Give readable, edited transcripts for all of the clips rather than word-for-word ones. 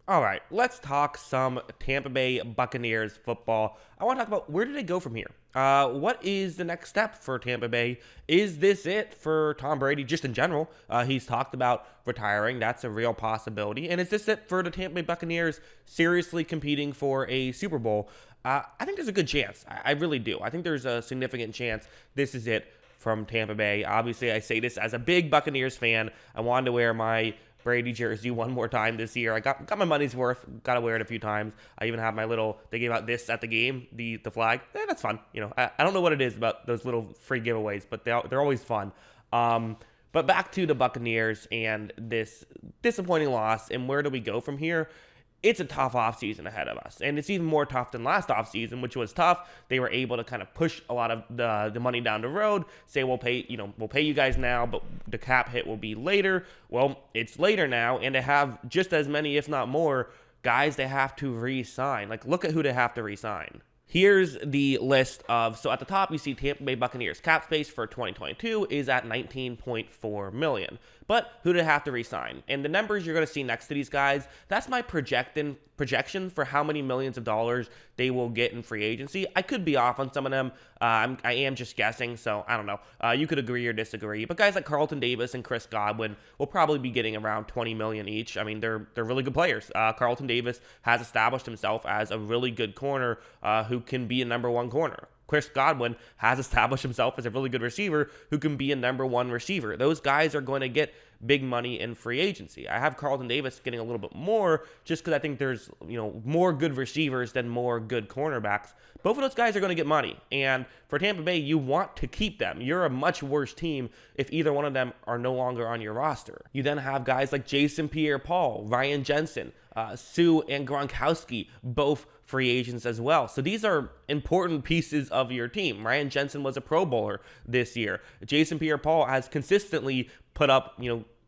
All right, let's talk some Tampa Bay Buccaneers football. I want to talk about where do they go from here? What is the next step for Tampa Bay? Is this it for Tom Brady just in general? He's talked about retiring. That's a real possibility. And is this it for the Tampa Bay Buccaneers seriously competing for a Super Bowl? I think there's a good chance. I really do. I think there's a significant chance this is it from Tampa Bay. Obviously, I say this as a big Buccaneers fan. I wanted to wear my Brady jersey one more time this year. I got my money's worth. Got to wear it a few times. I even have my little. They gave out this at the game, the flag. That's fun. I don't know what it is about those little free giveaways, but they're always fun. But back to the Buccaneers and this disappointing loss, and where do we go from here? It's a tough offseason ahead of us, and it's even more tough than last offseason, which was tough. They were able to kind of push a lot of the money down the road, say we'll pay you guys now, but the cap hit will be later. Well, it's later now, and they have just as many, if not more, guys they have to re-sign. Like, look at who they have to re-sign. Here's the list of, so at the top you see Tampa Bay Buccaneers cap space for 2022 is at $19.4 million. But who do they have to re-sign? And the numbers you're going to see next to these guys, that's my projection for how many millions of dollars they will get in free agency. I could be off on some of them. I am just guessing, so I don't know. You could agree or disagree. But guys like Carlton Davis and Chris Godwin will probably be getting around $20 million each. I mean, they're really good players. Carlton Davis has established himself as a really good corner who can be a number one corner. Chris Godwin has established himself as a really good receiver who can be a number one receiver. Those guys are going to get big money in free agency. I have Carlton Davis getting a little bit more just because I think there's more good receivers than more good cornerbacks. Both of those guys are going to get money. And for Tampa Bay, you want to keep them. You're a much worse team if either one of them are no longer on your roster. You then have guys like Jason Pierre-Paul, Ryan Jensen, Sue and Gronkowski, both free agents as well. So these are important pieces of your team. Ryan Jensen was a Pro Bowler this year. Jason Pierre-Paul has consistently put up,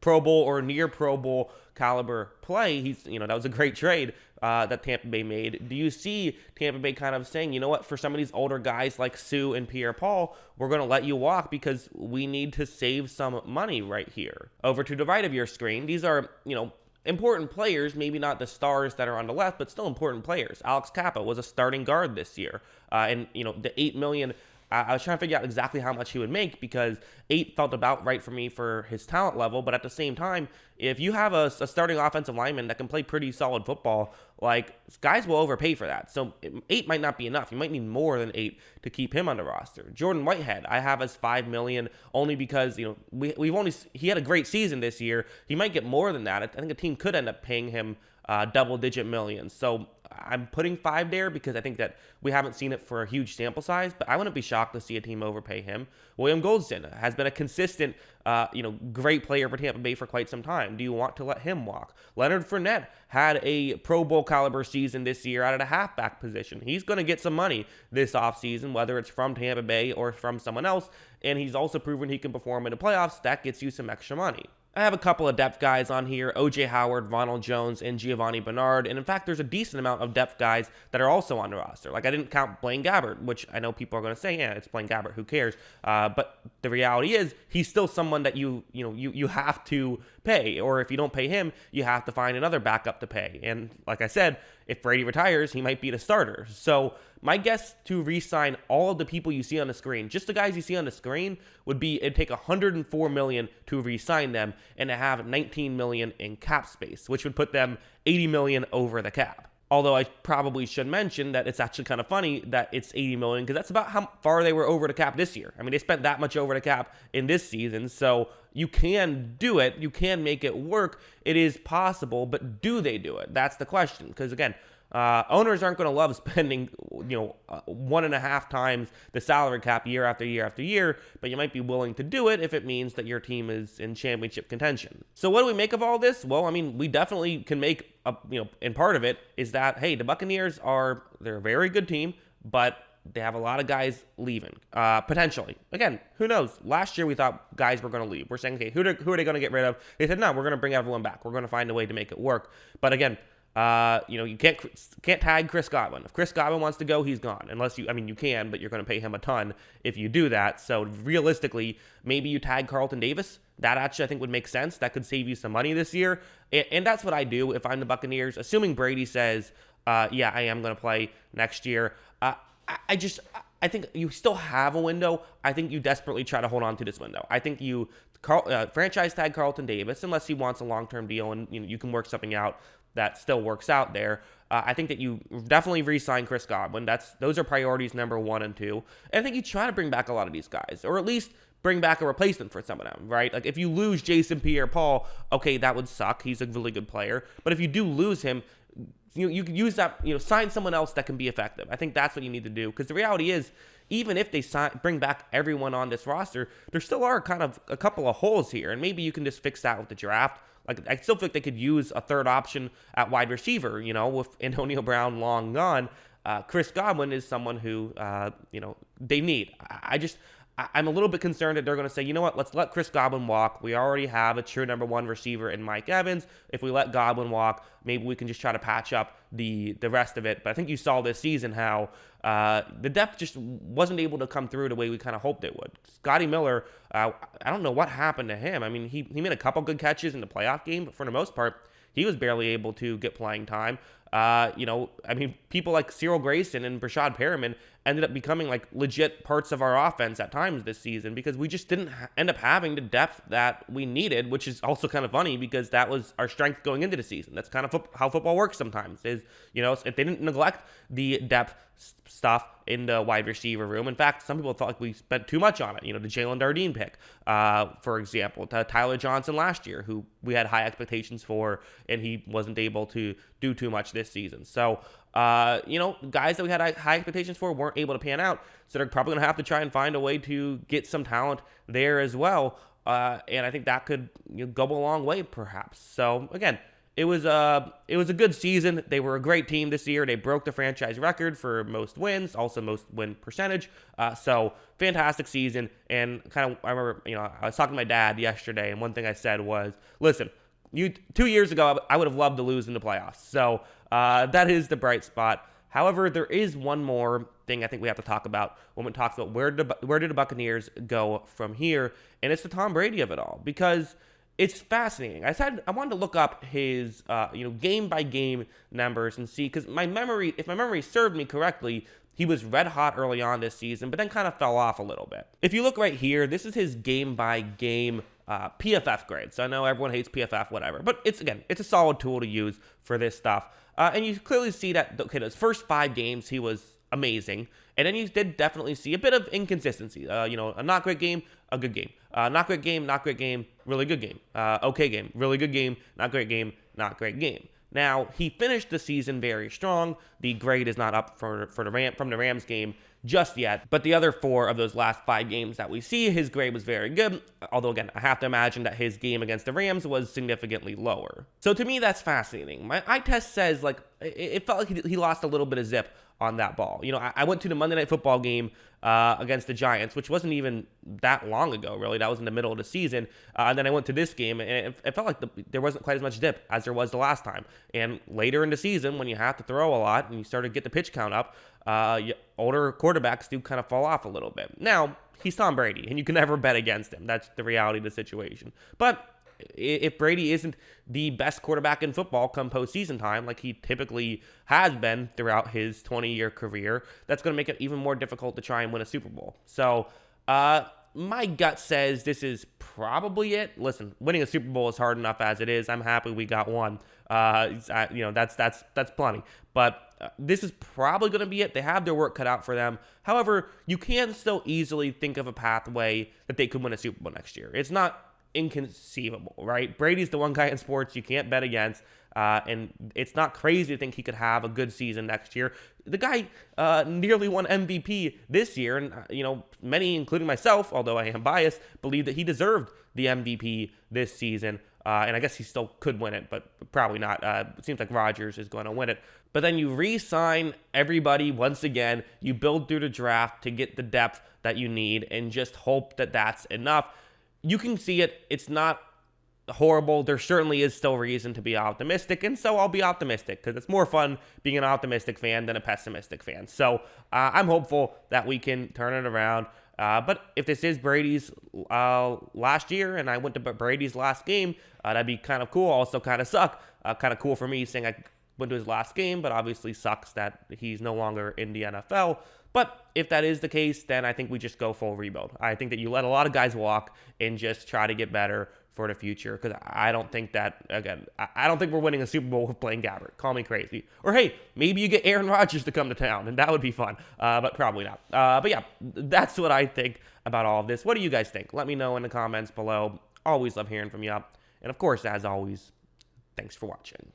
Pro Bowl or near Pro Bowl caliber play. That was a great trade that Tampa Bay made. Do you see Tampa Bay kind of saying, you know what, for some of these older guys like Sue and Pierre-Paul, we're going to let you walk because we need to save some money right here. Over to the right of your screen, these are, important players, maybe not the stars that are on the left, but still important players. Alex Kappa was a starting guard this year. And the $8 million, I was trying to figure out exactly how much he would make because 8 felt about right for me for his talent level. But at the same time, if you have a starting offensive lineman that can play pretty solid football, like, guys will overpay for that. So 8 might not be enough. You might need more than 8 to keep him on the roster. Jordan Whitehead, I have as $5 million only because, he had a great season this year. He might get more than that. I think a team could end up paying him double-digit millions. So I'm putting 5 there because I think that we haven't seen it for a huge sample size, but I wouldn't be shocked to see a team overpay him. William Goldston has been a consistent, great player for Tampa Bay for quite some time. Do you want to let him walk? Leonard Fernett had a Pro Bowl caliber season this year out of the halfback position. He's going to get some money this offseason, whether it's from Tampa Bay or from someone else, and he's also proven he can perform in the playoffs. That gets you some extra money. I have a couple of depth guys on here, O.J. Howard, Ronald Jones, and Giovanni Bernard. And in fact, there's a decent amount of depth guys that are also on the roster. Like, I didn't count Blaine Gabbert, which I know people are going to say, yeah, it's Blaine Gabbert, who cares? But the reality is he's still someone that you have to pay. Or if you don't pay him, you have to find another backup to pay. And like I said, if Brady retires, he might be the starter. So my guess to re-sign all of the people you see on the screen, just the guys you see on the screen, would be it'd take $104 million to re-sign them and to have $19 million in cap space, which would put them $80 million over the cap. Although I probably should mention that it's actually kind of funny that it's $80 million because that's about how far they were over the cap this year. I mean, they spent that much over the cap in this season, so you can do it. You can make it work. It is possible, but do they do it? That's the question. Because again, owners aren't going to love spending, 1.5 times the salary cap year after year after year, but you might be willing to do it if it means that your team is in championship contention. So what do we make of all this? Well, I mean, we definitely can make, and part of it is that, hey, the Buccaneers they're a very good team, but they have a lot of guys leaving, potentially. Again, who knows? Last year we thought guys were going to leave. We're saying, okay, who are they going to get rid of? They said, no, we're going to bring everyone back. We're going to find a way to make it work. But again, you can't tag Chris Godwin. If Chris Godwin wants to go, he's gone. Unless you can, but you're going to pay him a ton if you do that. So realistically, maybe you tag Carlton Davis. that actually I think would make sense. That could save you some money this year. And that's what I do if I'm the Buccaneers, assuming Brady says, yeah, I am going to play next year. I think you still have a window. I think you desperately try to hold on to this window. I think you franchise tag Carlton Davis unless he wants a long-term deal, and you can work something out that still works out there. I think that you definitely re-sign Chris Godwin. Those are priorities number 1 and 2. And I think you try to bring back a lot of these guys, or at least bring back a replacement for some of them, right? Like if you lose Jason Pierre-Paul, okay, that would suck. He's a really good player. But if you do lose him, you can use that, sign someone else that can be effective. I think that's what you need to do, because the reality is, even if they bring back everyone on this roster, there still are kind of a couple of holes here, and maybe you can just fix that with the draft. Like, I still think they could use a third option at wide receiver, with Antonio Brown long gone. Chris Godwin is someone who, they need. I'm a little bit concerned that they're going to say, you know what, let's let Chris Godwin walk. We already have a true number 1 receiver in Mike Evans. If we let Godwin walk, maybe we can just try to patch up the rest of it. But I think you saw this season how the depth just wasn't able to come through the way we kind of hoped it would. Scotty Miller, I don't know what happened to him. I mean, he made a couple good catches in the playoff game, but for the most part, he was barely able to get playing time. People like Cyril Grayson and Brashad Perriman ended up becoming like legit parts of our offense at times this season, because we just didn't end up having the depth that we needed, which is also kind of funny because that was our strength going into the season. That's kind of how football works sometimes is, if they didn't neglect the depth stuff in the wide receiver room. In fact, some people thought like we spent too much on it. The Jalen Dardine pick, for example, to Tyler Johnson last year, who we had high expectations for, and he wasn't able to do too much this season. So, guys that we had high expectations for weren't able to pan out. So they're probably going to have to try and find a way to get some talent there as well. And I think that could go a long way, perhaps. So again, it was a good season. They were a great team this year. They broke the franchise record for most wins, also most win percentage. So fantastic season. And I remember, I was talking to my dad yesterday, and one thing I said was, listen, 2 years ago, I would have loved to lose in the playoffs. So that is the bright spot. However, there is one more thing I think we have to talk about when we talk about where did the Buccaneers go from here, and it's the Tom Brady of it all, because it's fascinating. I wanted to look up his game by game numbers and see, because if my memory served me correctly, he was red hot early on this season, but then kind of fell off a little bit. If you look right here, this is his game by game PFF grade. So I know everyone hates PFF, whatever, but it's a solid tool to use for this stuff. And you clearly see that, those first 5 games, he was amazing. And then you did definitely see a bit of inconsistency. A not great game, a good game. Not great game, really good game. Okay game, really good game, not great game, not great game. Now, he finished the season very strong. The grade is not up from the Rams game just yet, but the other 4 of those last 5 games that we see, his grade was very good. Although, again, I have to imagine that his game against the Rams was significantly lower. So to me, that's fascinating. My eye test says, it felt like he lost a little bit of zip on that ball. I went to the Monday Night Football game against the Giants, which wasn't even that long ago, really. That was in the middle of the season. And then I went to this game, and it felt like there wasn't quite as much dip as there was the last time. And later in the season, when you have to throw a lot and you start to get the pitch count up, older quarterbacks do kind of fall off a little bit. Now, he's Tom Brady, and you can never bet against him. That's the reality of the situation. But if Brady isn't the best quarterback in football come postseason time, like he typically has been throughout his 20-year career, that's going to make it even more difficult to try and win a Super Bowl. So my gut says this is probably it. Listen, winning a Super Bowl is hard enough as it is. I'm happy we got one. That's plenty. But this is probably going to be it. They have their work cut out for them. However, you can still easily think of a pathway that they could win a Super Bowl next year. It's not inconceivable, right? Brady's the one guy in sports you can't bet against, and it's not crazy to think he could have a good season next year. The guy nearly won MVP this year, and many, including myself, although I am biased, believe that he deserved the MVP this season. And I guess he still could win it, but probably not. It seems like Rodgers is going to win it. But then you re-sign everybody once again. You build through the draft to get the depth that you need and just hope that that's enough. You can see it. It's not horrible. There certainly is still reason to be optimistic, and so I'll be optimistic because it's more fun being an optimistic fan than a pessimistic fan. So I'm hopeful that we can turn it around. But if this is Brady's last year and I went to Brady's last game, that'd be kind of cool. Also kind of suck. Kind of cool for me saying I went to his last game, but obviously sucks that he's no longer in the NFL. But if that is the case, then I think we just go full rebuild. I think that you let a lot of guys walk and just try to get better for the future, because I don't think that, again, I don't think we're winning a Super Bowl with Blaine Gabbert. Call me crazy. Or hey, maybe you get Aaron Rodgers to come to town, and that would be fun, but probably not. But yeah, that's what I think about all of this. What do you guys think? Let me know in the comments below. Always love hearing from you. And of course, as always, thanks for watching.